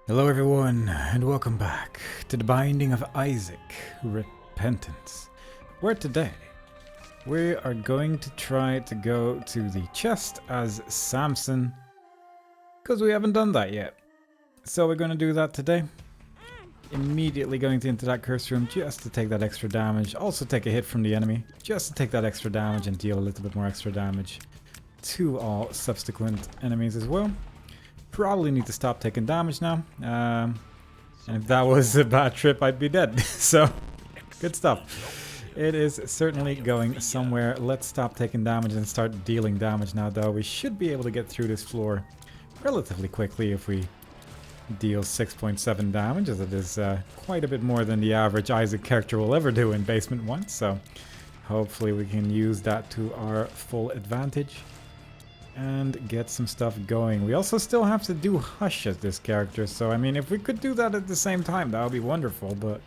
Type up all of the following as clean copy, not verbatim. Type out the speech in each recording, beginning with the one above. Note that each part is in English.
Hello everyone, and welcome back to the Binding of Isaac, Repentance, where today we are going to try to go to the chest as Samson, because we haven't done that yet. So we're going to do that today. Immediately going into that curse room just to take that extra damage, also take a hit from the enemy, just to take that extra damage and deal a little bit more extra damage to all subsequent enemies as well. Probably need to stop taking damage now. And if that was a bad trip, I'd be dead. So, good stuff. It is certainly going somewhere. Let's stop taking damage and start dealing damage now, though. We should be able to get through this floor relatively quickly if we deal 6.7 damage, as it is quite a bit more than the average Isaac character will ever do in Basement 1. So, hopefully we can use that to our full advantage and get some stuff going. We also still have to do Hush as this character, so I mean, if we could do that at the same time, that would be wonderful, but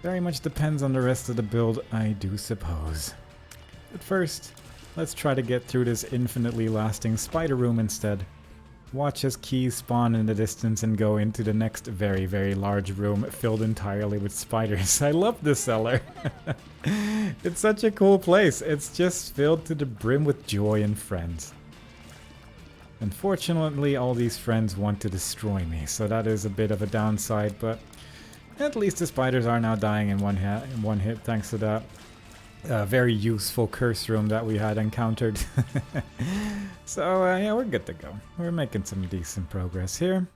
very much depends on the rest of the build, I do suppose. But first, let's try to get through this infinitely lasting spider room instead. Watch as keys spawn in the distance and go into the next very, very large room filled entirely with spiders. I love this cellar. It's such a cool place. It's just filled to the brim with joy and friends. Unfortunately, all these friends want to destroy me, so that is a bit of a downside, but at least the spiders are now dying in one hit thanks to that very useful curse room that we had encountered. So yeah, we're good to go. We're making some decent progress here.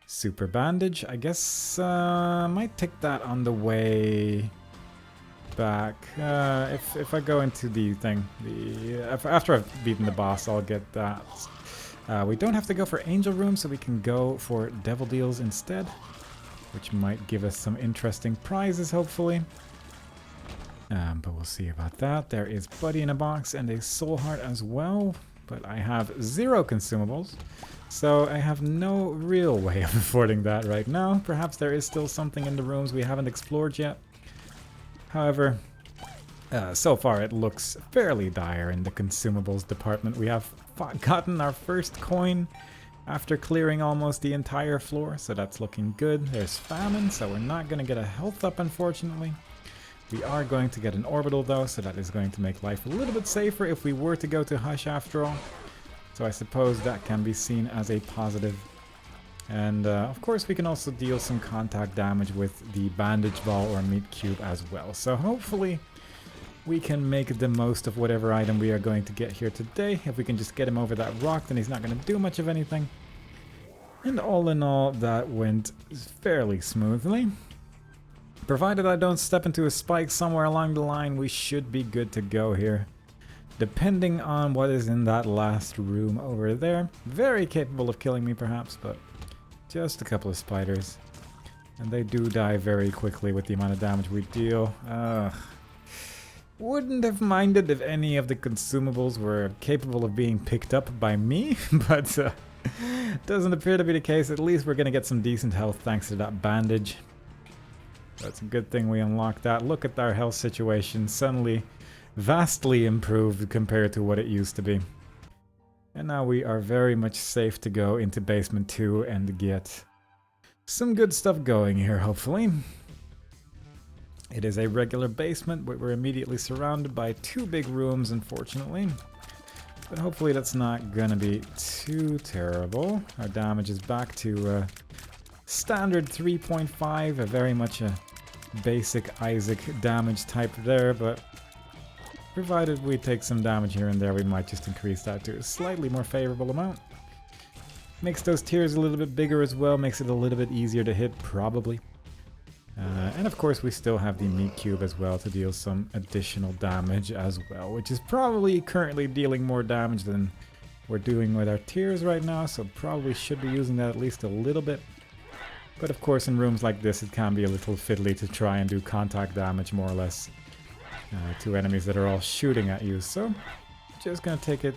Super bandage, I guess might take that on the way back. If I go into the thing, after I've beaten the boss, I'll get that. We don't have to go for Angel Room, so we can go for Devil Deals instead, which might give us some interesting prizes, hopefully. But we'll see about that. There is Buddy in a box and a Soul Heart as well, but I have 0 consumables, so I have no real way of affording that right now. Perhaps there is still something in the rooms we haven't explored yet. However, so far it looks fairly dire in the consumables department. We have gotten our first coin after clearing almost the entire floor, so that's looking good. There's famine, so we're not going to get a health up, unfortunately. We are going to get an orbital though, so that is going to make life a little bit safer if we were to go to Hush after all. So I suppose that can be seen as a positive. And of course we can also deal some contact damage with the bandage ball or meat cube as well. So hopefully we can make the most of whatever item we are going to get here today. If we can just get him over that rock, then he's not going to do much of anything. And all in all, that went fairly smoothly. Provided I don't step into a spike somewhere along the line, we should be good to go here. Depending on what is in that last room over there. Very capable of killing me perhaps, but just a couple of spiders. And they do die very quickly with the amount of damage we deal. Wouldn't have minded if any of the consumables were capable of being picked up by me, but doesn't appear to be the case. At least we're going to get some decent health thanks to that bandage. That's a good thing we unlocked that. Look at our health situation, suddenly vastly improved compared to what it used to be. And now we are very much safe to go into Basement 2 and get some good stuff going here, hopefully. It is a regular basement, but we're immediately surrounded by 2 big rooms, unfortunately. But hopefully that's not gonna be too terrible. Our damage is back to standard 3.5, very much a basic Isaac damage type there, but provided we take some damage here and there, we might just increase that to a slightly more favorable amount. Makes those tiers a little bit bigger as well, makes it a little bit easier to hit, probably. And of course we still have the meat cube as well to deal some additional damage as well, which is probably currently dealing more damage than we're doing with our tiers right now, so probably should be using that at least a little bit. But of course in rooms like this it can be a little fiddly to try and do contact damage more or less to enemies that are all shooting at you, so just gonna take it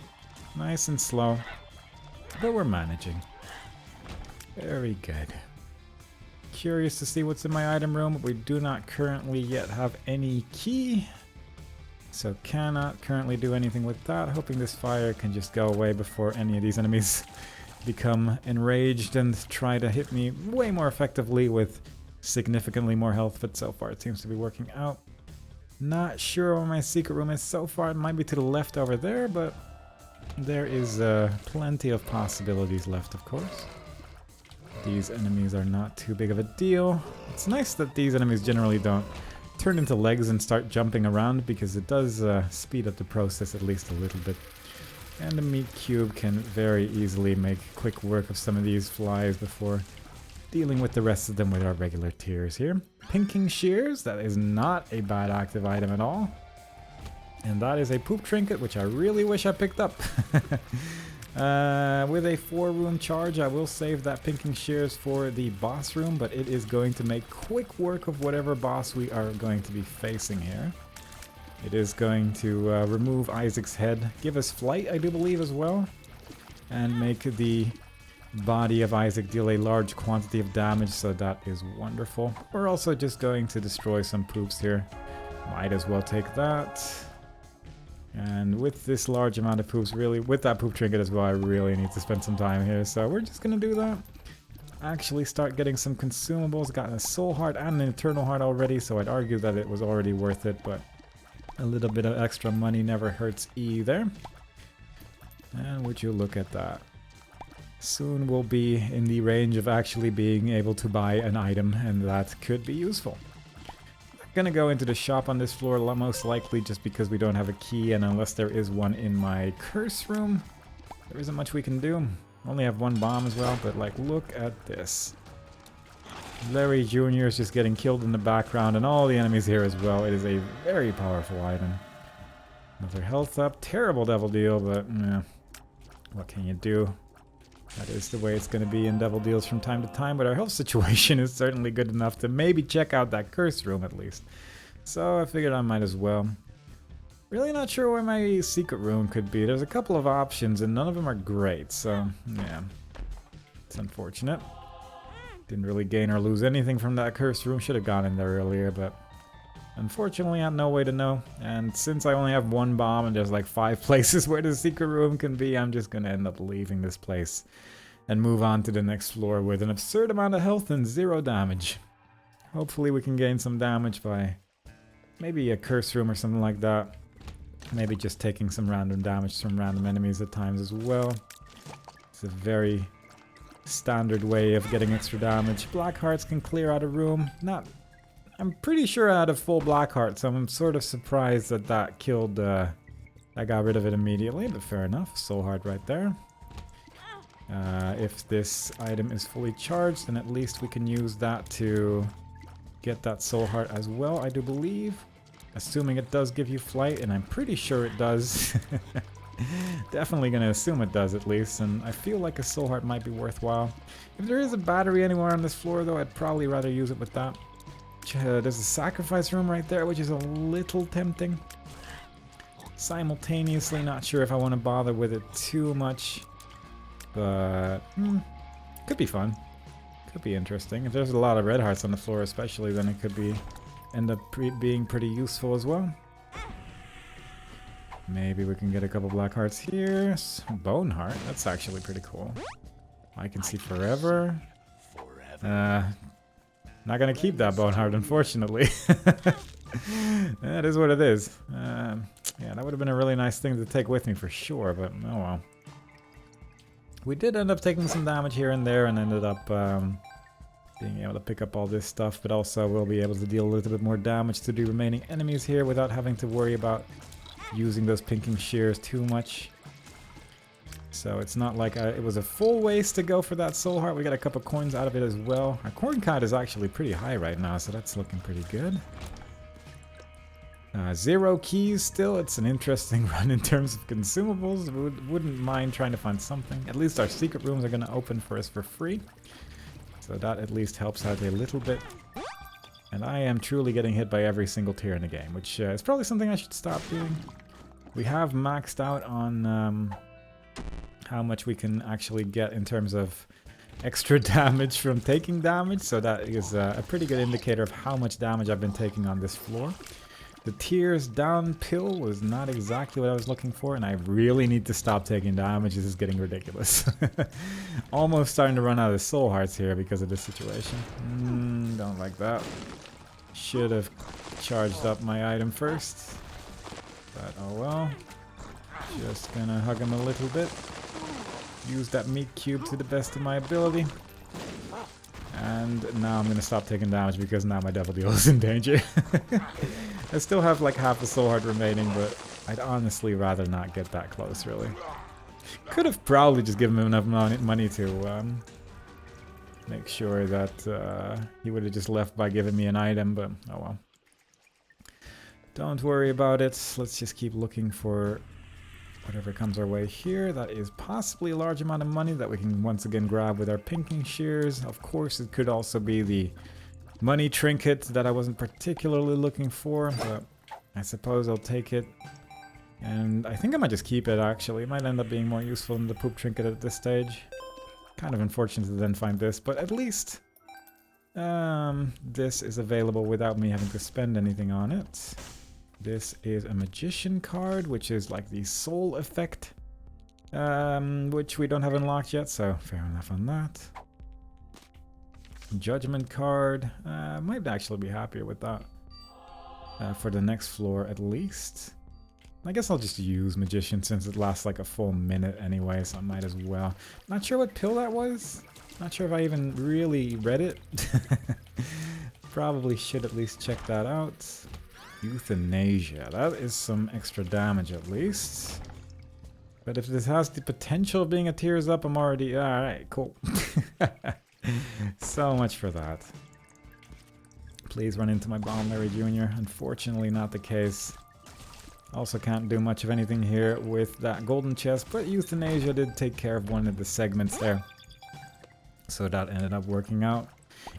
nice and slow, but we're managing. Very good. Curious to see what's in my item room, but we do not currently yet have any key, so cannot currently do anything with that. Hoping this fire can just go away before any of these enemies become enraged and try to hit me way more effectively with significantly more health, but so far it seems to be working out. Not sure where my secret room is so far. It might be to the left over there, but there is plenty of possibilities left, of course. These enemies are not too big of a deal. It's nice that these enemies generally don't turn into legs and start jumping around, because it does speed up the process at least a little bit. And the meat cube can very easily make quick work of some of these flies before dealing with the rest of them with our regular tiers here. Pinking shears, that is not a bad active item at all. And that is a poop trinket, which I really wish I picked up. With a 4-room charge, I will save that pinking shears for the boss room, but it is going to make quick work of whatever boss we are going to be facing here. It is going to remove Isaac's head, give us flight, I do believe, as well, and make the body of Isaac deal a large quantity of damage, so that is wonderful. We're also just going to destroy some poops here. Might as well take that. And with this large amount of poops, really, with that poop trinket as well, I really need to spend some time here, so we're just gonna do that. Actually start getting some consumables. Got a soul heart and an eternal heart already, so I'd argue that it was already worth it, but a little bit of extra money never hurts either. And would you look at that. Soon we'll be in the range of actually being able to buy an item, and that could be useful. Gonna go into the shop on this floor most likely, just because we don't have a key, and unless there is one in my curse room, there isn't much we can do. Only have one bomb as well, but like, look at this. Larry Jr. is just getting killed in the background, and all the enemies here as well. It is a very powerful item. Another health up. Terrible devil deal, but yeah, what can you do? That is the way it's going to be in devil deals from time to time, but our health situation is certainly good enough to maybe check out that curse room at least. So I figured I might as well. Really not sure where my secret room could be. There's a couple of options and none of them are great, so yeah. It's unfortunate. Didn't really gain or lose anything from that curse room. Should have gone in there earlier, but unfortunately I had no way to know. And since I only have one bomb and there's like 5 places where the secret room can be, I'm just gonna end up leaving this place and move on to the next floor with an absurd amount of health and 0 damage. Hopefully we can gain some damage by maybe a curse room or something like that. Maybe just taking some random damage from random enemies at times as well. It's a very standard way of getting extra damage. Black hearts can clear out a room. I'm pretty sure I had a full black heart, so I'm sort of surprised that that killed, I got rid of it immediately, but fair enough. Soul heart right there. If this item is fully charged, then at least we can use that to get that soul heart as well, I do believe. Assuming it does give you flight, and I'm pretty sure it does. Definitely gonna assume it does at least, and I feel like a soul heart might be worthwhile. If there is a battery anywhere on this floor though, I'd probably rather use it with that. There's a sacrifice room right there, which is a little tempting. Simultaneously not sure if I want to bother with it too much, but could be fun. Could be interesting. If there's a lot of red hearts on the floor especially, then it could end up being pretty useful as well. Maybe we can get a couple black hearts here. Bone heart, that's actually pretty cool. I can see forever. Not gonna keep that bone heart, unfortunately. That is what it is. Yeah, that would have been a really nice thing to take with me for sure, but oh well. We did end up taking some damage here and there and ended up being able to pick up all this stuff, but also we'll be able to deal a little bit more damage to the remaining enemies here without having to worry about using those pinking shears too much. So it's not like it was a full waste to go for that soul heart. We got a couple coins out of it as well. Our coin count is actually pretty high right now, so that's looking pretty good. 0 keys still. It's an interesting run in terms of consumables. Wouldn't mind trying to find something. At least our secret rooms are going to open for us for free. So that at least helps out a little bit. And I am truly getting hit by every single tier in the game, which is probably something I should stop doing. We have maxed out on how much we can actually get in terms of extra damage from taking damage, so that is a pretty good indicator of how much damage I've been taking on this floor. The tears down pill was not exactly what I was looking for, and I really need to stop taking damage. This is getting ridiculous. Almost starting to run out of soul hearts here because of this situation. Don't like that. Should have charged up my item first. But oh well. Just gonna hug him a little bit. Use that meat cube to the best of my ability. And now I'm gonna stop taking damage because now my devil deal is in danger. I still have like half a soul heart remaining, but I'd honestly rather not get that close, really. Could have probably just given him enough money to make sure that he would have just left by giving me an item, but oh well. Don't worry about it. Let's just keep looking for whatever comes our way here. That is possibly a large amount of money that we can once again grab with our pinking shears. Of course, it could also be the money trinket that I wasn't particularly looking for, but I suppose I'll take it. And I think I might just keep it, actually. It might end up being more useful than the poop trinket at this stage. Kind of unfortunate to then find this, but at least this is available without me having to spend anything on it. This is a magician card, which is like the soul effect, which we don't have unlocked yet, so fair enough on that. Judgment card, might actually be happier with that for the next floor at least. I guess I'll just use magician since it lasts like a full minute anyway, so I might as well. Not sure what pill that was. Not sure if I even really read it. Probably should at least check that out. Euthanasia, that is some extra damage at least. But if this has the potential of being a tears up, I'm already... Alright, cool. So much for that. Please run into my bomb, Larry Jr. Unfortunately not the case. Also can't do much of anything here with that golden chest, but Euthanasia did take care of one of the segments there. So that ended up working out.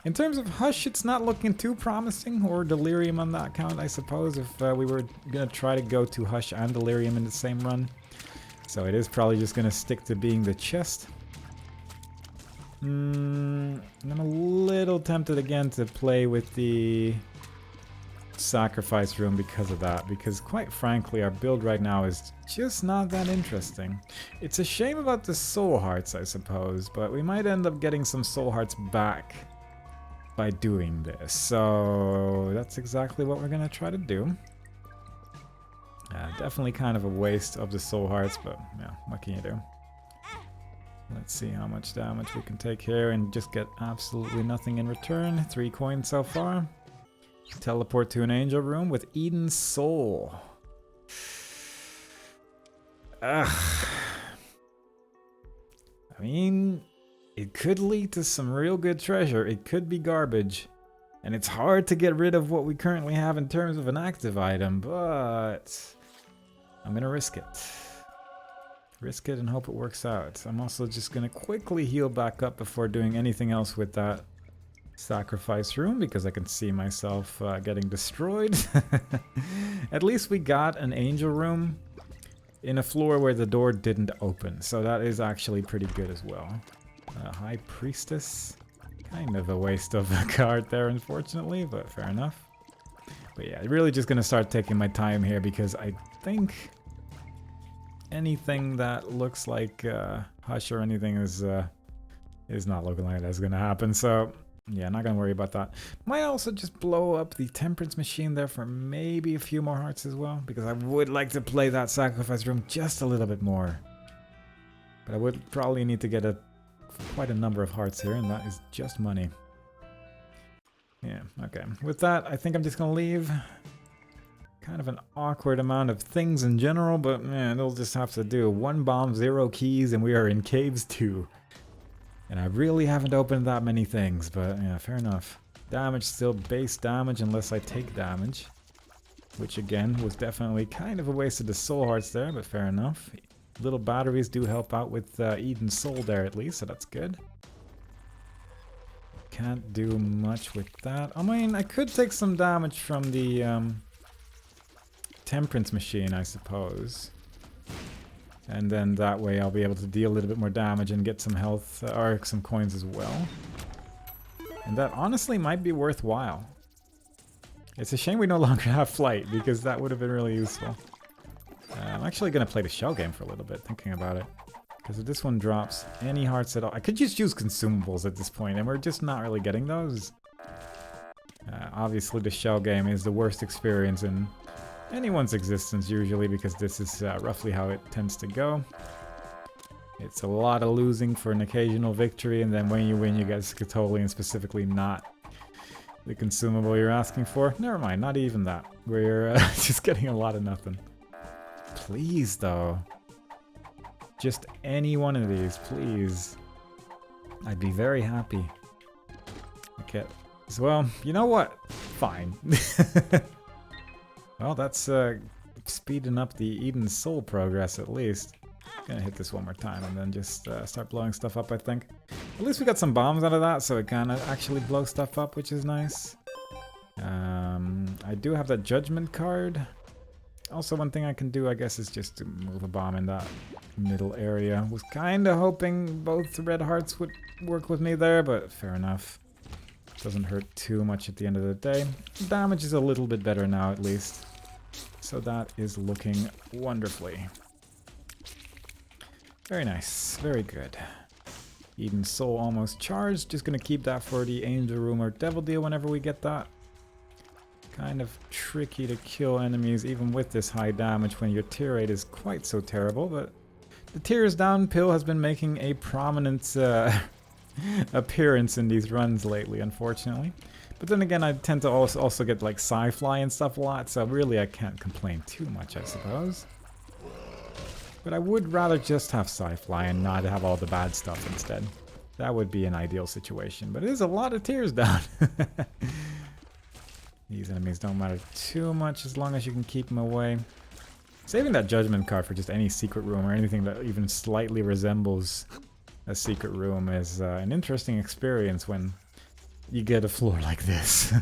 In terms of Hush, it's not looking too promising, or Delirium on that count, I suppose, if we were going to try to go to Hush and Delirium in the same run. So it is probably just going to stick to being the chest. And I'm a little tempted again to play with the sacrifice room because of that, because quite frankly our build right now is just not that interesting. It's a shame about the soul hearts, I suppose, but we might end up getting some soul hearts back by doing this, so that's exactly what we're gonna try to do. Definitely kind of a waste of the soul hearts, but yeah, what can you do? Let's see how much damage we can take here and just get absolutely nothing in return. 3 coins so far. Teleport to an angel room with Eden's soul. Ugh. I mean, it could lead to some real good treasure. It could be garbage. And it's hard to get rid of what we currently have in terms of an active item, but I'm gonna risk it. Risk it and hope it works out. I'm also just gonna quickly heal back up before doing anything else with that sacrifice room, because I can see myself getting destroyed. At least we got an angel room in a floor where the door didn't open, so that is actually pretty good as well. High Priestess, kind of a waste of a card there, unfortunately, but fair enough. But yeah, really just gonna start taking my time here, because I think anything that looks like Hush or anything is not looking like that's gonna happen, so yeah, not gonna worry about that. Might also just blow up the temperance machine there for maybe a few more hearts as well, because I would like to play that sacrifice room just a little bit more. But I would probably need to get quite a number of hearts here, and that is just money. Yeah, okay. With that, I think I'm just gonna leave. Kind of an awkward amount of things in general, but man, it'll just have to do. 1 bomb, 0 keys, and we are in caves 2. And I really haven't opened that many things, but yeah, fair enough. Damage still base damage unless I take damage. Which again, was definitely kind of a waste of the soul hearts there, but fair enough. Little batteries do help out with Eden's soul there at least, so that's good. Can't do much with that. I mean, I could take some damage from the temperance machine, I suppose. And then that way I'll be able to deal a little bit more damage and get some health, or some coins as well. And that honestly might be worthwhile. It's a shame we no longer have flight, because that would have been really useful. I'm actually going to play the shell game for a little bit, thinking about it. Because if this one drops any hearts at all... I could just use consumables at this point, and we're just not really getting those. Obviously, the shell game is the worst experience in anyone's existence, usually, because this is roughly how it tends to go. It's a lot of losing for an occasional victory, and then when you win, you get Scatolian, specifically not the consumable you're asking for. Never mind, not even that. We're just getting a lot of nothing. Please, though. Just any one of these, please. I'd be very happy. Okay. Well, you know what? Fine. Well, that's speeding up the Eden Soul progress, at least. Gonna hit this one more time and then just start blowing stuff up, I think. At least we got some bombs out of that, so it can actually blow stuff up, which is nice. I do have that judgment card. Also, one thing I can do, I guess, is just to move a bomb in that middle area. Was kind of hoping both red hearts would work with me there, but fair enough. Doesn't hurt too much at the end of the day. Damage is a little bit better now, at least. So that is looking wonderfully. Very nice. Very good. Eden Soul almost charged. Just gonna keep that for the Angel Room or Devil Deal whenever we get that. Kind of tricky to kill enemies even with this high damage when your tear rate is quite so terrible, but the tears down pill has been making a prominent appearance in these runs lately, unfortunately. But then again, I tend to also get like sci-fly and stuff a lot, so really I can't complain too much, I suppose. But I would rather just have sci-fly and not have all the bad stuff instead. That would be an ideal situation, but it is a lot of tears down. These enemies don't matter too much as long as you can keep them away. Saving that judgment card for just any secret room or anything that even slightly resembles a secret room is an interesting experience when you get a floor like this.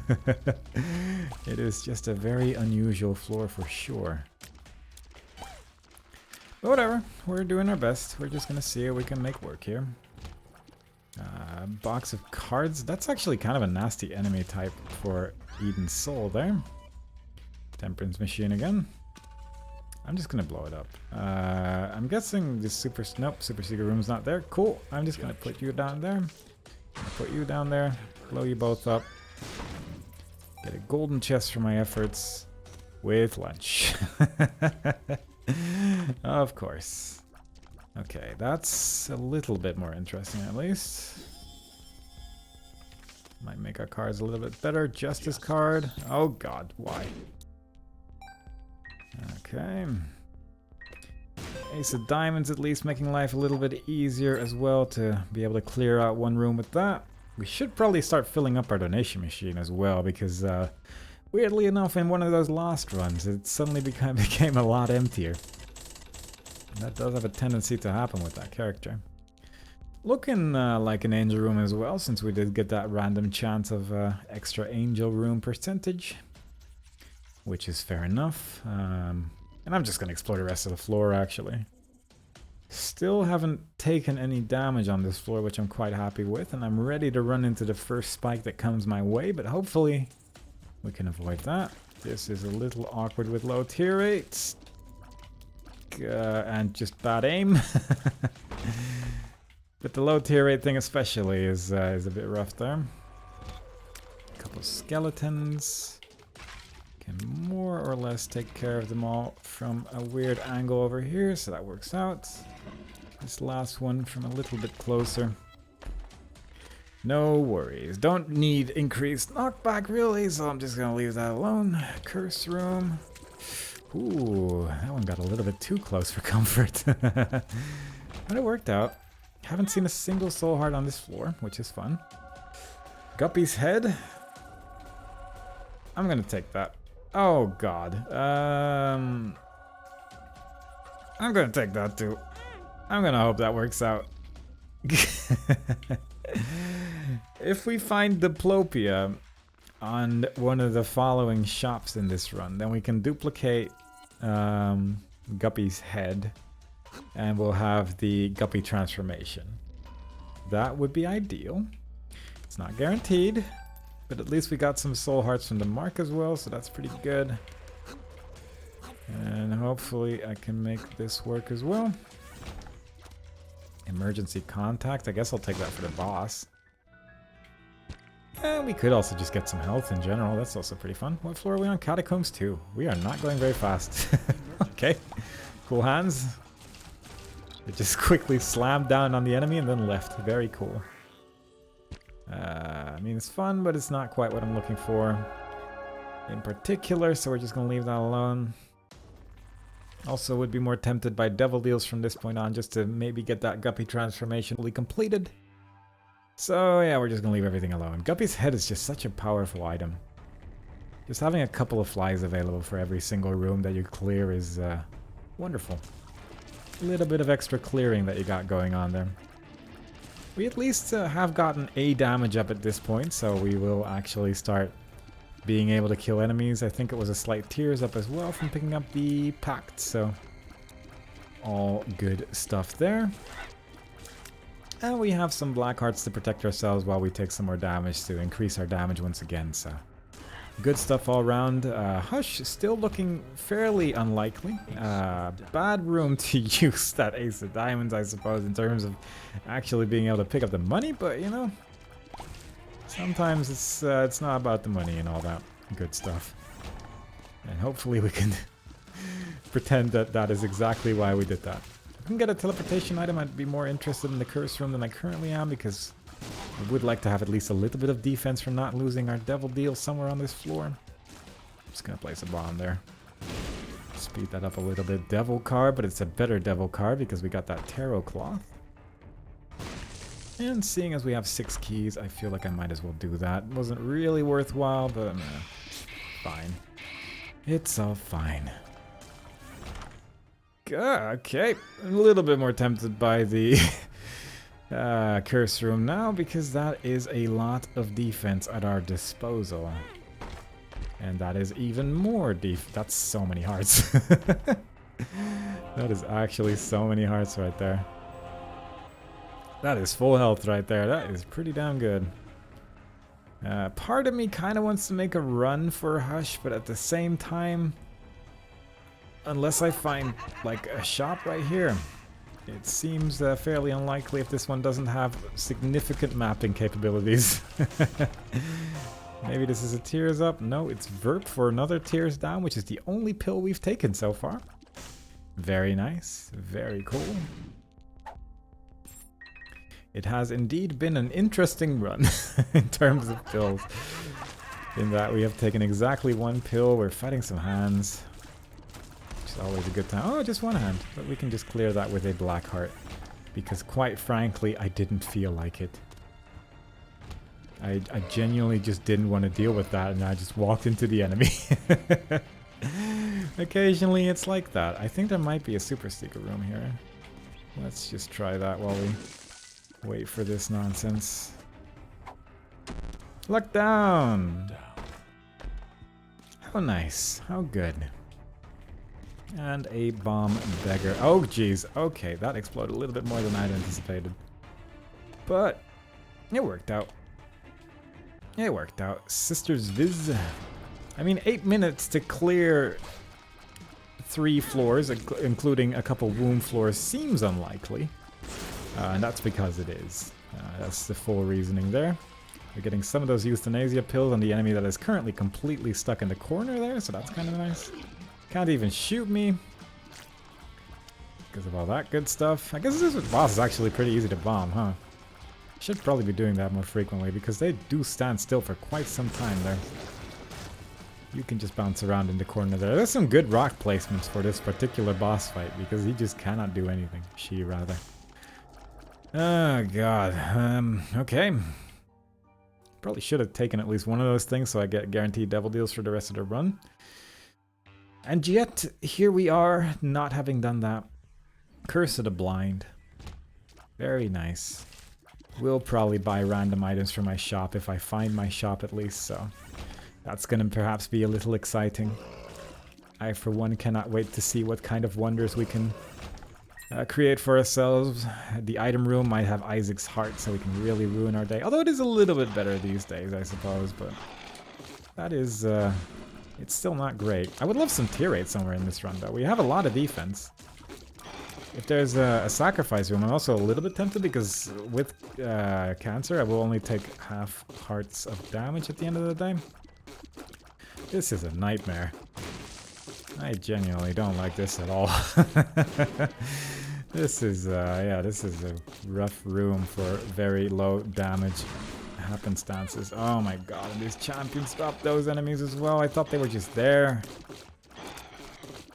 It is just a very unusual floor for sure. But whatever, we're doing our best. We're just gonna see if we can make work here. Box of cards. That's actually kind of a nasty enemy type for Eden Soul there. Temperance Machine again. I'm just gonna blow it up. I'm guessing this super secret room's not there. Cool. I'm just gonna put you down there. Put you down there. Blow you both up. Get a golden chest for my efforts. With lunch. Of course. Okay, that's a little bit more interesting at least. Might make our cards a little bit better. Justice card. Oh god, why? Okay. Ace of Diamonds at least, making life a little bit easier as well to be able to clear out one room with that. We should probably start filling up our donation machine as well, because weirdly enough in one of those last runs it suddenly became a lot emptier. That does have a tendency to happen with that character. Looking like an angel room as well, since we did get that random chance of extra angel room percentage. Which is fair enough. And I'm just going to explore the rest of the floor, actually. Still haven't taken any damage on this floor, which I'm quite happy with. And I'm ready to run into the first spike that comes my way, but hopefully we can avoid that. This is a little awkward with low tear rates. And just bad aim. But the low tear rate thing especially is a bit rough there. A couple skeletons. Can more or less take care of them all from a weird angle over here, so that works out. This last one from a little bit closer. No worries. Don't need increased knockback really, so I'm just gonna leave that alone. Curse room. Ooh, that one got a little bit too close for comfort. But it worked out. Haven't seen a single soul heart on this floor, which is fun. Guppy's head. I'm gonna take that. Oh god. I'm gonna take that too. I'm gonna hope that works out. If we find Diplopia on one of the following shops in this run, then we can duplicate Guppy's head and we'll have the Guppy transformation. That would be ideal. It's not guaranteed, But at least we got some soul hearts from the mark as well, so that's pretty good. And hopefully I can make this work as well. Emergency contact. I guess I'll take that for the boss. And we could also just get some health in general. That's also pretty fun. What floor are we on? Catacombs 2. We are not going very fast. Okay. Cool hands. It just quickly slammed down on the enemy and then left. Very cool. I mean, it's fun, but it's not quite what I'm looking for in particular, so we're just going to leave that alone. Also would be more tempted by devil deals from this point on, just to maybe get that guppy transformation fully completed. So yeah, we're just gonna leave everything alone. Guppy's head is just such a powerful item. Just having a couple of flies available for every single room that you clear is wonderful. A little bit of extra clearing that you got going on there. We at least have gotten a damage up at this point, so we will actually start being able to kill enemies. I think it was a slight tears up as well from picking up the pact, so all good stuff there. And we have some black hearts to protect ourselves while we take some more damage to increase our damage once again, so good stuff all around. Hush still looking fairly unlikely. Bad room to use that ace of diamonds, I suppose, in terms of actually being able to pick up the money, but you know, sometimes it's not about the money and all that good stuff. And hopefully we can pretend that that is exactly why we did that. If we can get a teleportation item, I'd be more interested in the curse room than I currently am, because I would like to have at least a little bit of defense from not losing our devil deal somewhere on this floor. I'm just gonna place a bomb there. Speed that up a little bit. Devil card, but it's a better devil card because we got that tarot cloth. And seeing as we have 6 keys, I feel like I might as well do that. Wasn't really worthwhile, but fine. It's all fine. Okay, a little bit more tempted by the curse room now, because that is a lot of defense at our disposal. And that is even more that's so many hearts. That is actually so many hearts right there. That is full health right there. That is pretty damn good. Part of me kind of wants to make a run for Hush, but at the same time, unless I find like a shop right here, it seems fairly unlikely if this one doesn't have significant mapping capabilities. Maybe this is a tears up. No, it's Verp for another tears down, which is the only pill we've taken so far. Very nice. Very cool. It has indeed been an interesting run in terms of pills. In that we have taken exactly 1 pill, we're fighting some hands. Which is always a good time. Oh, just 1 hand. But we can just clear that with a black heart. Because quite frankly, I didn't feel like it. I genuinely just didn't want to deal with that, and I just walked into the enemy. Occasionally it's like that. I think there might be a super secret room here. Let's just try that while we wait for this nonsense. Luck down! How nice. How good. And a bomb beggar. Oh, jeez. Okay, that exploded a little bit more than I'd anticipated. But it worked out. It worked out. Sister's Viz. I mean, 8 minutes to clear 3 floors, including a couple womb floors, seems unlikely. And that's because it is. That's the full reasoning there. We're getting some of those euthanasia pills on the enemy that is currently completely stuck in the corner there, so that's kind of nice. Can't even shoot me because of all that good stuff. I guess this boss is actually pretty easy to bomb, huh? Should probably be doing that more frequently, because they do stand still for quite some time there. You can just bounce around in the corner there. There's some good rock placements for this particular boss fight, because he just cannot do anything. She, rather. Oh, God. Okay. Probably should have taken at least one of those things so I get guaranteed devil deals for the rest of the run. And yet, here we are, not having done that. Curse of the Blind. Very nice. Will probably buy random items for my shop if I find my shop at least, so that's gonna perhaps be a little exciting. I, for one, cannot wait to see what kind of wonders we can create for ourselves. The item room might have Isaac's heart, so we can really ruin our day. Although it is a little bit better these days, I suppose, but that is, it's still not great. I would love some tier 8 somewhere in this run, though. We have a lot of defense. If there's a sacrifice room, I'm also a little bit tempted because with cancer, I will only take half hearts of damage at the end of the day. This is a nightmare. I genuinely don't like this at all. This is, yeah, this is a rough room for very low damage happenstances. Oh my god, and these champions stop those enemies as well. I thought they were just there.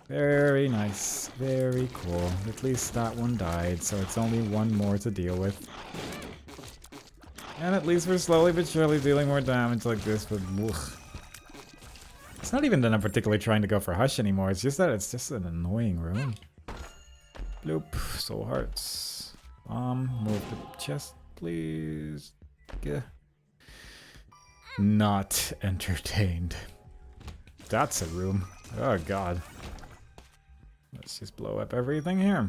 Very nice. Very cool. At least that one died, so it's only one more to deal with. And at least we're slowly but surely dealing more damage like this, but ugh. It's not even that I'm particularly trying to go for Hush anymore, it's just that it's just an annoying room. Bloop. Soul Hearts. Move the chest, please. Yeah. Not entertained. That's a room. Oh god. Let's just blow up everything here.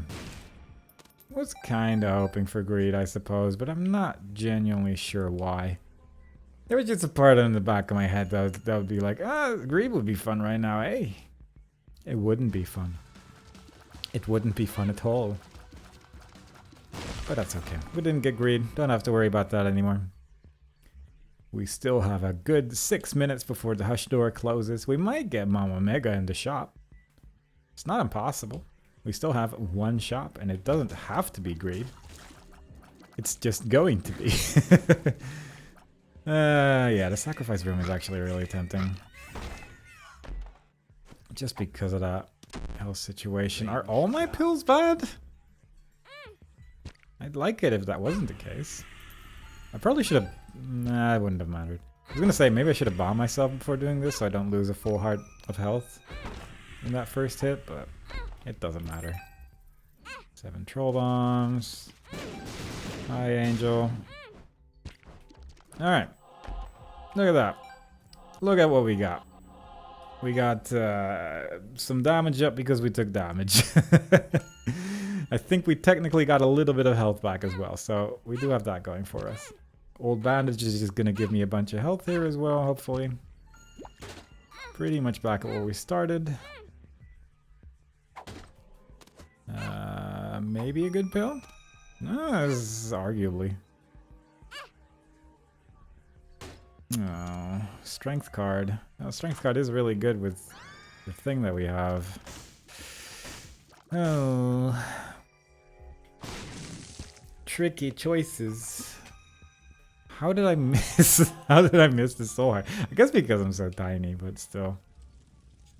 Was kinda hoping for greed, I suppose, but I'm not genuinely sure why. There was just a part in the back of my head that would be like, greed would be fun right now, eh? It wouldn't be fun. It wouldn't be fun at all. But that's okay. We didn't get greed. Don't have to worry about that anymore. We still have a good 6 minutes before the Hush door closes. We might get Mama Mega in the shop. It's not impossible. We still have one shop, and it doesn't have to be greed. It's just going to be. Yeah, the sacrifice room is actually really tempting. Just because of that health situation. Are all my pills bad? I'd like it if that wasn't the case. I probably should have... Nah, it wouldn't have mattered. I was gonna say, maybe I should have bombed myself before doing this so I don't lose a full heart of health in that first hit, but it doesn't matter. 7 troll bombs. Hi, Angel. Alright. Look at that. Look at what we got. We got some damage up because we took damage. I think we technically got a little bit of health back as well, so we do have that going for us. Old bandage is just gonna give me a bunch of health here as well, hopefully. Pretty much back at where we started. Maybe a good pill? No, this is arguably. Oh, strength card. Oh, strength card is really good with the thing that we have. Oh. Tricky choices. How did I miss? How did I miss the soul heart? I guess because I'm so tiny, but still.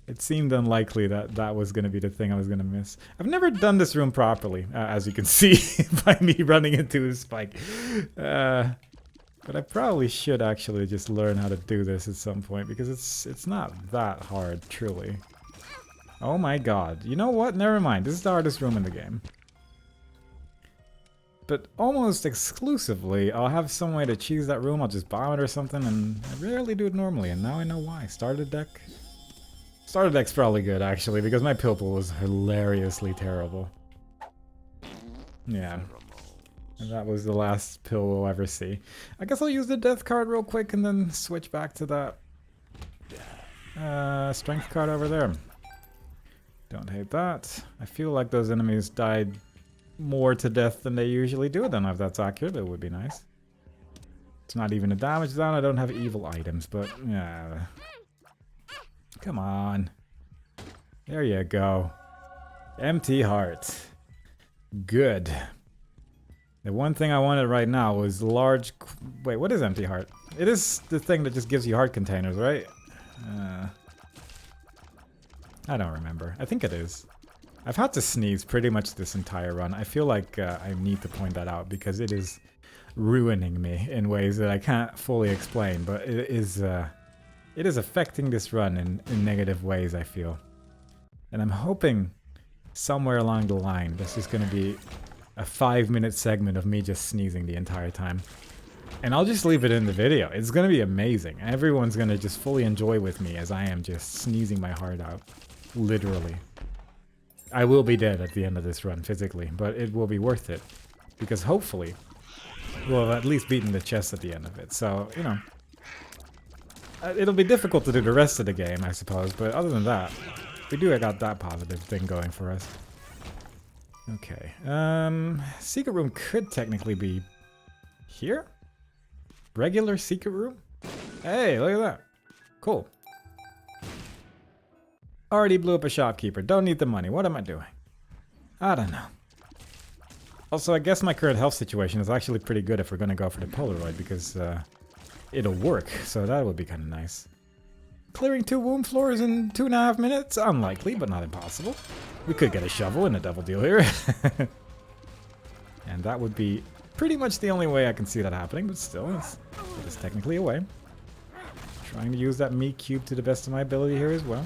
It seemed unlikely that that was going to be the thing I was going to miss. I've never done this room properly, as you can see by me running into a spike. But I probably should actually just learn how to do this at some point, because it's not that hard, truly. Oh my god. You know what? Never mind. This is the hardest room in the game. But almost exclusively, I'll have some way to cheese that room. I'll just bomb it or something, and I rarely do it normally, and now I know why. Starter deck? Starter deck's probably good, actually, because my pill pool was hilariously terrible. Yeah. And that was the last pill we'll ever see. I guess I'll use the death card real quick and then switch back to that strength card over there. Don't hate that. I feel like those enemies died more to death than they usually do. I don't know if that's accurate, it would be nice. It's not even a damage down. I don't have evil items, but yeah. Come on. There you go. Empty heart. Good. The one thing I wanted right now was large... Wait, what is empty heart? It is the thing that just gives you heart containers, right? I don't remember. I think it is. I've had to sneeze pretty much this entire run. I feel like I need to point that out because it is ruining me in ways that I can't fully explain, but it is affecting this run in negative ways, I feel. And I'm hoping somewhere along the line this is going to be a 5-minute segment of me just sneezing the entire time. And I'll just leave it in the video. It's going to be amazing. Everyone's going to just fully enjoy with me as I am just sneezing my heart out. Literally. I will be dead at the end of this run physically, but it will be worth it. Because hopefully, we'll have at least beaten the chest at the end of it. So, you know, it'll be difficult to do the rest of the game, I suppose. But other than that, we do got that positive thing going for us. Okay. Secret room could technically be here? Regular secret room? Hey, look at that. Cool. Already blew up a shopkeeper. Don't need the money. What am I doing? I don't know. Also, I guess my current health situation is actually pretty good if we're going to go for the Polaroid, because it'll work, so that would be kind of nice. Clearing 2 womb floors in 2.5 minutes? Unlikely, but not impossible. We could get a shovel and a double deal here. And that would be pretty much the only way I can see that happening, but still, it is technically a way. Trying to use that meat cube to the best of my ability here as well.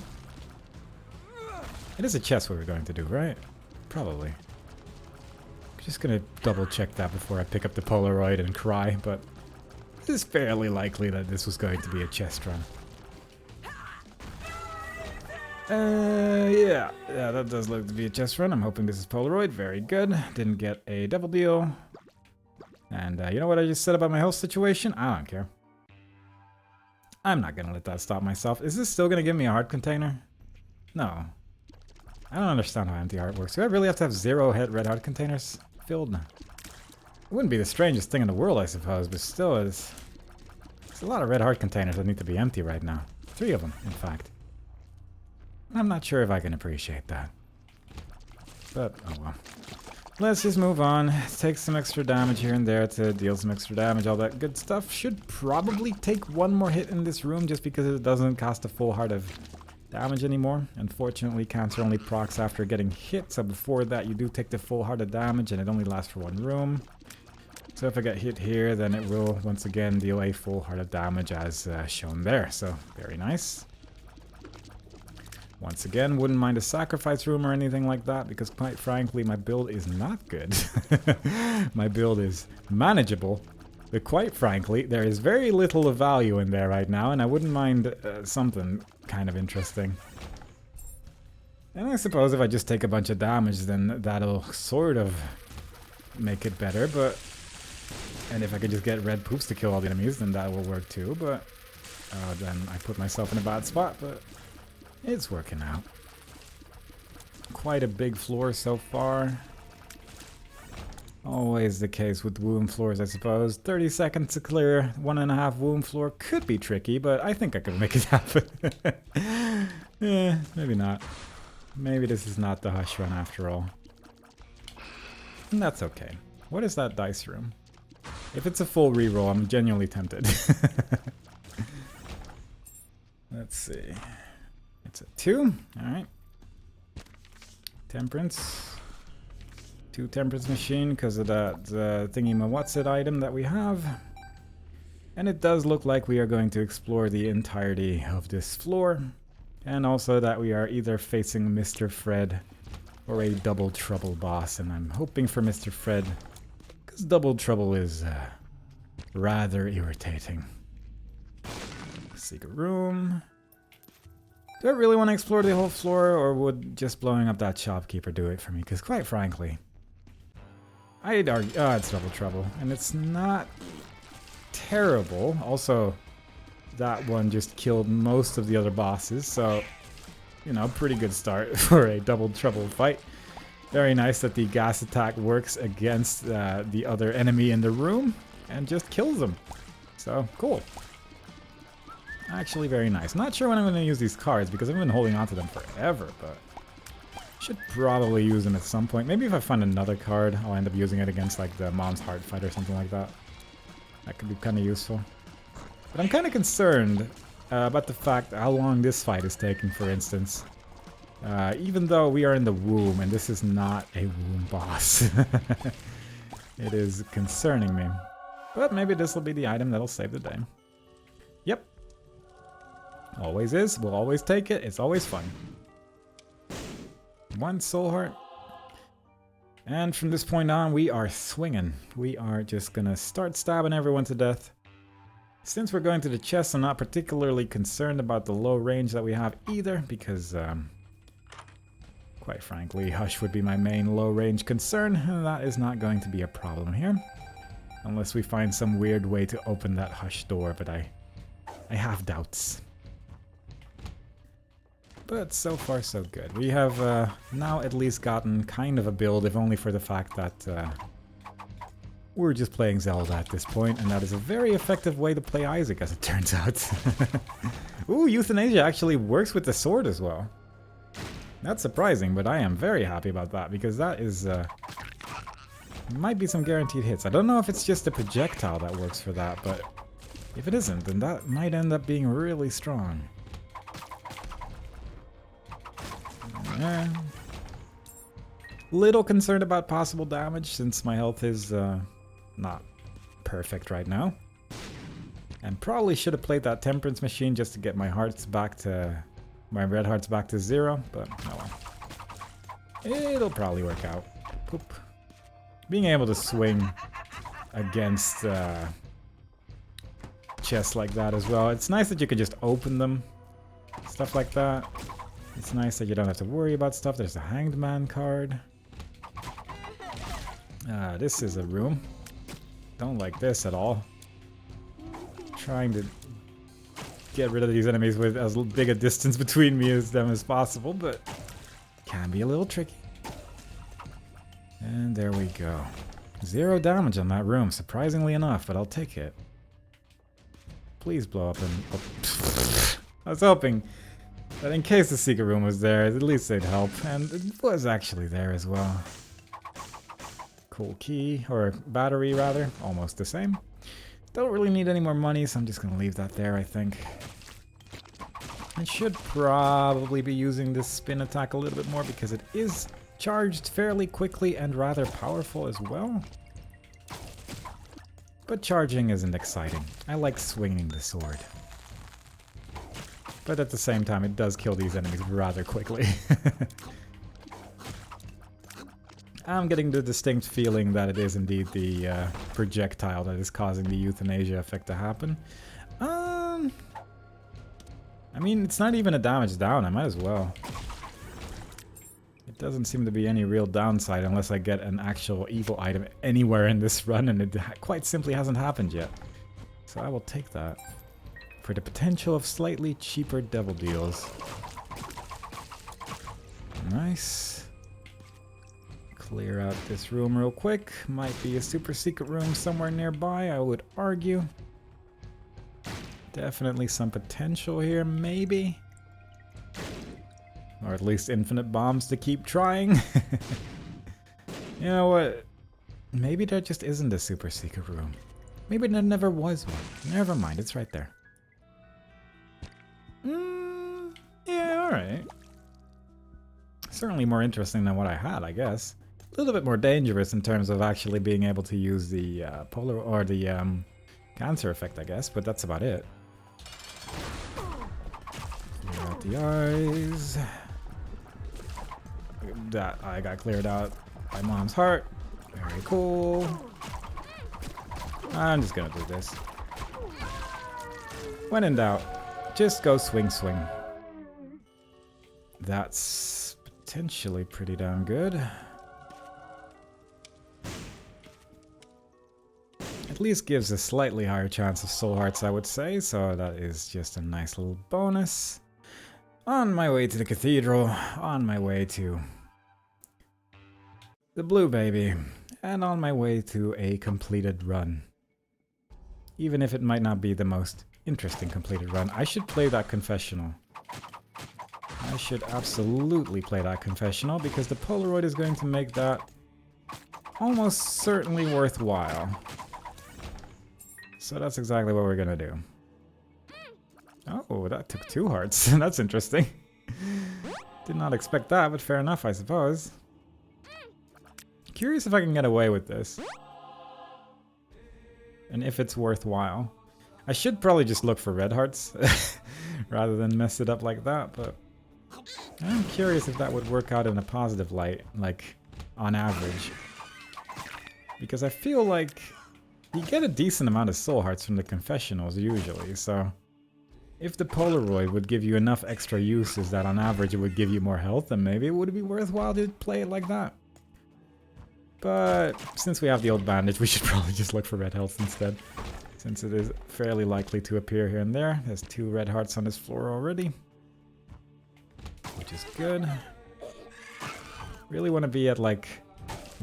It is a chest what we're going to do, right? Probably. Just gonna double check that before I pick up the Polaroid and cry, but it is fairly likely that this was going to be a chest run. Yeah, that does look to be a chest run. I'm hoping this is Polaroid. Very good. Didn't get a double deal. And you know what I just said about my health situation? I don't care. I'm not gonna let that stop myself. Is this still gonna give me a heart container? No. I don't understand how empty heart works. Do I really have to have 0 red heart containers filled? It wouldn't be the strangest thing in the world, I suppose, but still, it's a lot of red heart containers that need to be empty right now. 3 of them, in fact. I'm not sure if I can appreciate that. But, oh well. Let's just move on. Take some extra damage here and there to deal some extra damage, all that good stuff. Should probably take 1 more hit in this room just because it doesn't cost a full heart of damage anymore. Unfortunately, cancer only procs after getting hit, so before that you do take the full heart of damage and it only lasts for 1 room. So if I get hit here, then it will once again deal a full heart of damage as shown there, so very nice. Once again, wouldn't mind a sacrifice room or anything like that, because quite frankly my build is not good. My build is manageable, but quite frankly there is very little of value in there right now, and I wouldn't mind something kind of interesting. And I suppose if I just take a bunch of damage, then that'll sort of make it better, but... And if I could just get red poops to kill all the enemies, then that will work too, but... then I put myself in a bad spot, but... It's working out. Quite a big floor so far. Always the case with womb floors, I suppose. 30 seconds to clear 1.5 womb floor could be tricky, but I think I could make it happen. Maybe not. Maybe this is not the hush run after all. And that's okay. What is that dice room? If it's a full reroll, I'm genuinely tempted. Let's see. It's a 2. Alright. Temperance. 2 temperance machine because of that thingy-ma-what's-it item that we have. And it does look like we are going to explore the entirety of this floor. And also that we are either facing Mr. Fred or a Double Trouble boss. And I'm hoping for Mr. Fred because Double Trouble is rather irritating. Secret room. Do I really want to explore the whole floor, or would just blowing up that shopkeeper do it for me? Because quite frankly, I'd argue... Oh, it's Double Trouble. And it's not terrible. Also, that one just killed most of the other bosses, so, you know, pretty good start for a Double Trouble fight. Very nice that the gas attack works against the other enemy in the room and just kills them. So, cool. Actually very nice. Not sure when I'm going to use these cards because I've been holding on to them forever, but should probably use them at some point. Maybe if I find another card, I'll end up using it against like the Mom's Heart fight or something like that. That could be kind of useful. But I'm kind of concerned about the fact how long this fight is taking, for instance. Even though we are in the womb and this is not a womb boss. It is concerning me. But maybe this will be the item that'll save the day. Yep. Always is. We'll always take it. It's always fun. 1 soul heart. And from this point on, we are swinging. We are just gonna start stabbing everyone to death. Since we're going to the chest, I'm not particularly concerned about the low range that we have either, because Quite frankly, Hush would be my main low-range concern, and that is not going to be a problem here. Unless we find some weird way to open that Hush door, but I have doubts. But so far so good. We have now at least gotten kind of a build, if only for the fact that we're just playing Zelda at this point, and that is a very effective way to play Isaac, as it turns out. Ooh, Euthanasia actually works with the sword as well. That's surprising, but I am very happy about that, because that is... might be some guaranteed hits. I don't know if it's just the projectile that works for that, but if it isn't, then that might end up being really strong. Little concerned about possible damage, since my health is not perfect right now. And probably should have played that Temperance Machine just to get my hearts back to... my red hearts back to 0, but oh well. It'll probably work out. Poop. Being able to swing against chests like that as well. It's nice that you can just open them. Stuff like that. It's nice that you don't have to worry about stuff. There's a Hanged Man card. This is a room. Don't like this at all. Trying to get rid of these enemies with as big a distance between me as them as possible, but can be a little tricky. And there we go. 0 damage on that room, surprisingly enough, but I'll take it. Please blow up and... Oh. I was hoping that in case the secret room was there, at least they'd help, and it was actually there as well. Cool key, or battery rather, almost the same. Don't really need any more money, so I'm just gonna leave that there, I think. I should probably be using this spin attack a little bit more because it is charged fairly quickly and rather powerful as well. But charging isn't exciting. I like swinging the sword. But at the same time, it does kill these enemies rather quickly. I'm getting the distinct feeling that it is indeed the projectile that is causing the euthanasia effect to happen. I mean, it's not even a damage down, I might as well. It doesn't seem to be any real downside unless I get an actual evil item anywhere in this run, and it quite simply hasn't happened yet. So I will take that for the potential of slightly cheaper devil deals. Nice. Clear out this room real quick. Might be a super secret room somewhere nearby, I would argue. Definitely some potential here, maybe. Or at least infinite bombs to keep trying. You know what? Maybe there just isn't a super secret room. Maybe there never was one. Never mind, it's right there. Yeah, alright. Certainly more interesting than what I had, I guess. A little bit more dangerous in terms of actually being able to use the polar or the cancer effect, I guess, but that's about it. Clear out the eyes. That eye got cleared out by Mom's heart. Very cool. I'm just gonna do this. When in doubt, just go swing, swing. That's potentially pretty damn good. At least gives a slightly higher chance of soul hearts, I would say, so that is just a nice little bonus. On my way to the cathedral, on my way to the blue baby, and on my way to a completed run. Even if it might not be the most interesting completed run, I should play that confessional. I should absolutely play that confessional, because the Polaroid is going to make that almost certainly worthwhile. So that's exactly what we're gonna do. Oh, that took 2 hearts. That's interesting. Did not expect that, but fair enough, I suppose. Curious if I can get away with this. And if it's worthwhile. I should probably just look for red hearts rather than mess it up like that, but I'm curious if that would work out in a positive light, like on average. Because I feel like you get a decent amount of soul hearts from the confessionals usually, so If the Polaroid would give you enough extra uses that on average it would give you more health, then maybe it would be worthwhile to play it like that. But since we have the old bandage, we should probably just look for red health instead, since it is fairly likely to appear here and there. There's 2 red hearts on this floor already, which is good. Really want to be at like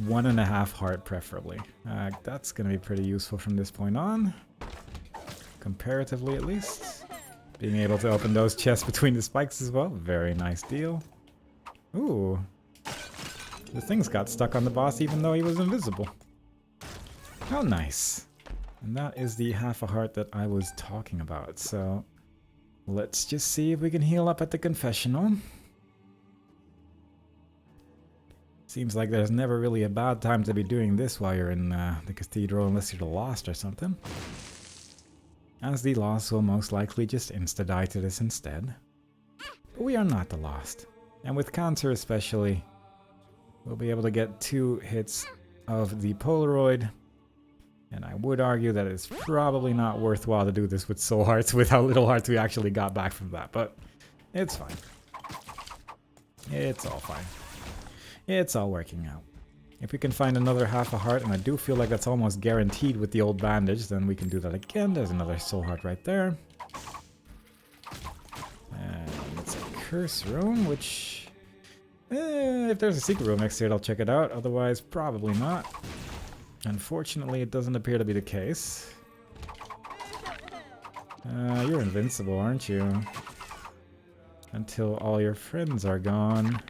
1.5 heart preferably. That's going to be pretty useful from this point on, comparatively at least. Being able to open those chests between the spikes as well, very nice deal. Ooh, the things got stuck on the boss even though he was invisible. How nice. And that is the half a heart that I was talking about, so let's just see if we can heal up at the confessional. Seems like there's never really a bad time to be doing this while you're in the cathedral, unless you're the lost or something. As the lost will most likely just insta-die to this instead. But we are not the lost. And with cancer especially, we'll be able to get 2 hits of the Polaroid. And I would argue that it's probably not worthwhile to do this with soul hearts with how little hearts we actually got back from that. But it's fine. It's all fine. It's all working out. If we can find another half a heart, and I do feel like that's almost guaranteed with the old bandage, then we can do that again. There's another soul heart right there. And it's a curse room, which... if there's a secret room next to it, I'll check it out. Otherwise, probably not. Unfortunately, it doesn't appear to be the case. You're invincible, aren't you? Until all your friends are gone.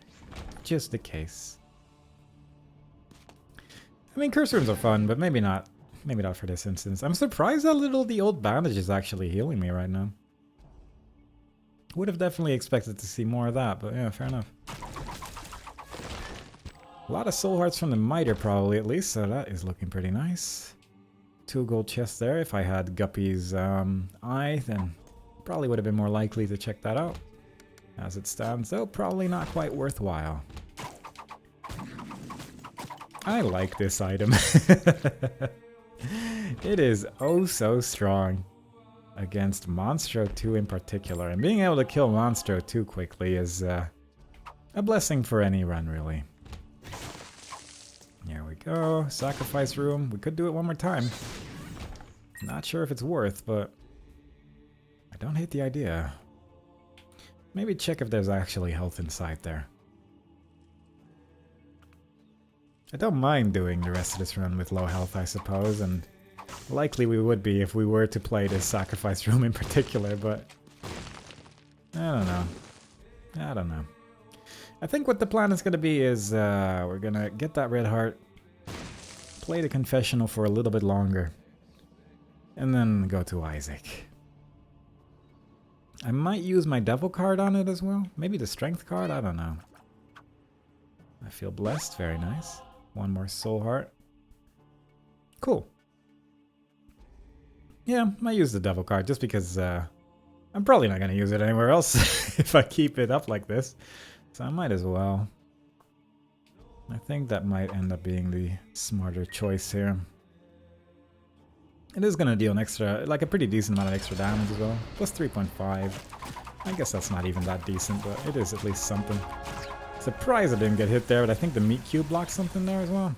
Just the case. I mean, curse rooms are fun, but maybe not. Maybe not for this instance. I'm surprised how little the old bandage is actually healing me right now. Would have definitely expected to see more of that, but yeah, fair enough. A lot of soul hearts from the miter probably at least, so that is looking pretty nice. 2 gold chests there. If I had Guppy's eye, then probably would have been more likely to check that out. As it stands, though, probably not quite worthwhile. I like this item. It is oh so strong against Monstro 2 in particular. And being able to kill Monstro 2 quickly is a blessing for any run, really. Here we go. Sacrifice room. We could do it one more time. Not sure if it's worth, but I don't hate the idea. Maybe check if there's actually health inside there. I don't mind doing the rest of this run with low health, I suppose, and likely we would be if we were to play this sacrifice room in particular, but I don't know. I don't know. I think what the plan is going to be is we're going to get that red heart, play the confessional for a little bit longer, and then go to Isaac. I might use my devil card on it as well. Maybe the strength card, I don't know. I feel blessed, very nice. 1 more soul heart. Cool. Yeah, I might use the devil card just because I'm probably not going to use it anywhere else if I keep it up like this. So I might as well. I think that might end up being the smarter choice here. It is going to deal an extra, like a pretty decent amount of extra damage as well. Plus 3.5. I guess that's not even that decent, but it is at least something. Surprised I didn't get hit there, but I think the meat cube blocked something there as well.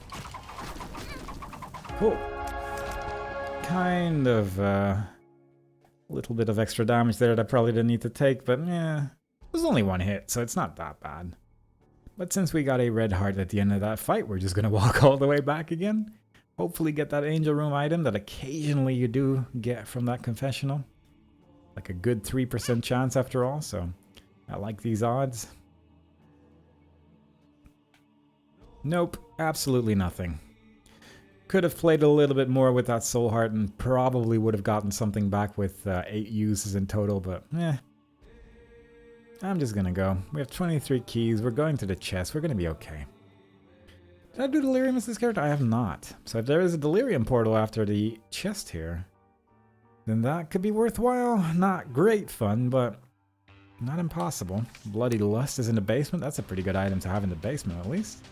Cool. Kind of a little bit of extra damage there that I probably didn't need to take, but yeah, it was only 1 hit, so it's not that bad. But since we got a red heart at the end of that fight, we're just going to walk all the way back again. Hopefully get that angel room item that occasionally you do get from that confessional. Like a good 3% chance after all, so I like these odds. Nope, absolutely nothing. Could have played a little bit more with that soul heart and probably would have gotten something back with 8 uses in total, but I'm just gonna go. We have 23 keys, we're going to the chest, we're gonna be okay. Did I do delirium as this character? I have not. So if there is a delirium portal after the chest here, then that could be worthwhile. Not great fun, but not impossible. Bloody Lust is in the basement. That's a pretty good item to have in the basement at least.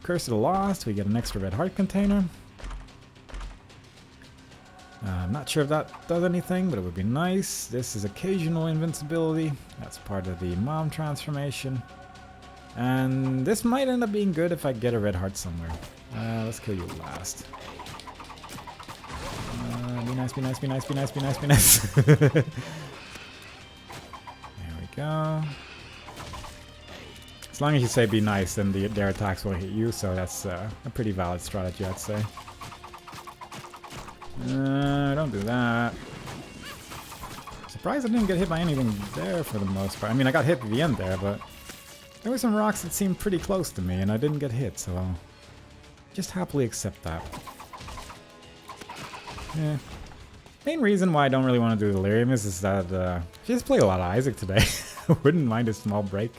Curse of the Lost, we get an extra red heart container. I'm not sure if that does anything, but it would be nice. This is occasional invincibility. That's part of the mom transformation. And this might end up being good if I get a red heart somewhere. Let's kill you last. Be nice, be nice, be nice, be nice, be nice, be nice. There we go. As long as you say be nice, then their attacks will hit you, so that's a pretty valid strategy, I'd say. Don't do that. Surprised I didn't get hit by anything there for the most part. I mean, I got hit at the end there, but there were some rocks that seemed pretty close to me, and I didn't get hit, so I'll just happily accept that. Yeah. Main reason why I don't really want to do Delirium is that I just played a lot of Isaac today. I wouldn't mind a small break.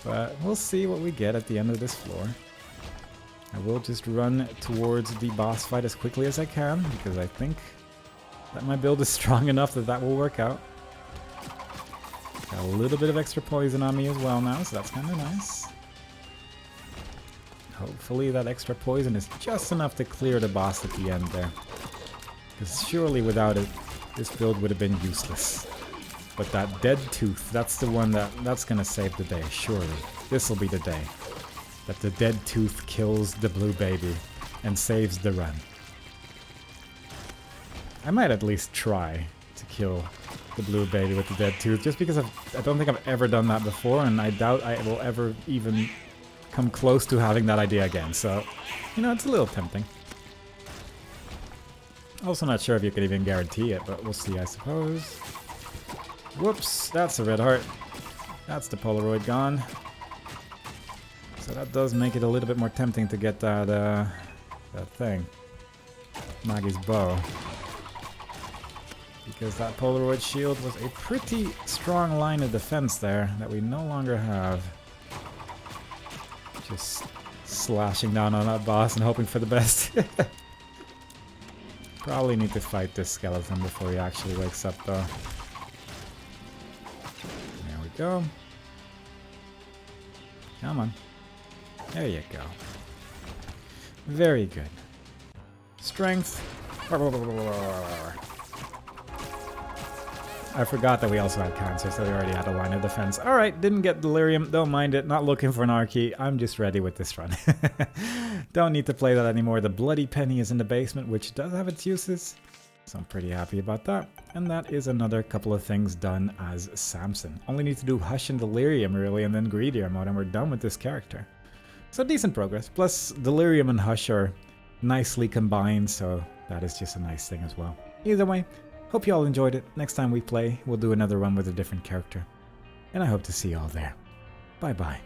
But we'll see what we get at the end of this floor. I will just run towards the boss fight as quickly as I can, because I think that my build is strong enough that that will work out. Got a little bit of extra poison on me as well now, so that's kind of nice. Hopefully that extra poison is just enough to clear the boss at the end there. Because surely without it, this build would have been useless. But that dead tooth, that's the one that's gonna save the day, surely. This'll be the day that the dead tooth kills the blue baby and saves the run. I might at least try to kill the blue baby with the dead tooth, just because I don't think I've ever done that before, and I doubt I will ever even come close to having that idea again, so, you know, it's a little tempting. Also not sure if you could even guarantee it, but we'll see, I suppose. Whoops, that's a red heart. That's the Polaroid gone. So that does make it a little bit more tempting to get that, that thing. Maggie's bow. Because that Polaroid shield was a pretty strong line of defense there that we no longer have. Just slashing down on that boss and hoping for the best. Probably need to fight this skeleton before he actually wakes up though. There we go. Come on. There you go. Very good. Strength. I forgot that we also had cancer, so we already had a line of defense. Alright, didn't get delirium, don't mind it, not looking for an R key, I'm just ready with this run. Don't need to play that anymore. The bloody penny is in the basement, which does have its uses, so I'm pretty happy about that. And that is another couple of things done as Samson. Only need to do Hush and Delirium really, and then Greedier mode, and we're done with this character. So decent progress, plus Delirium and Hush are nicely combined, so that is just a nice thing as well. Either way, hope you all enjoyed it. Next time we play, we'll do another run with a different character. And I hope to see you all there. Bye bye.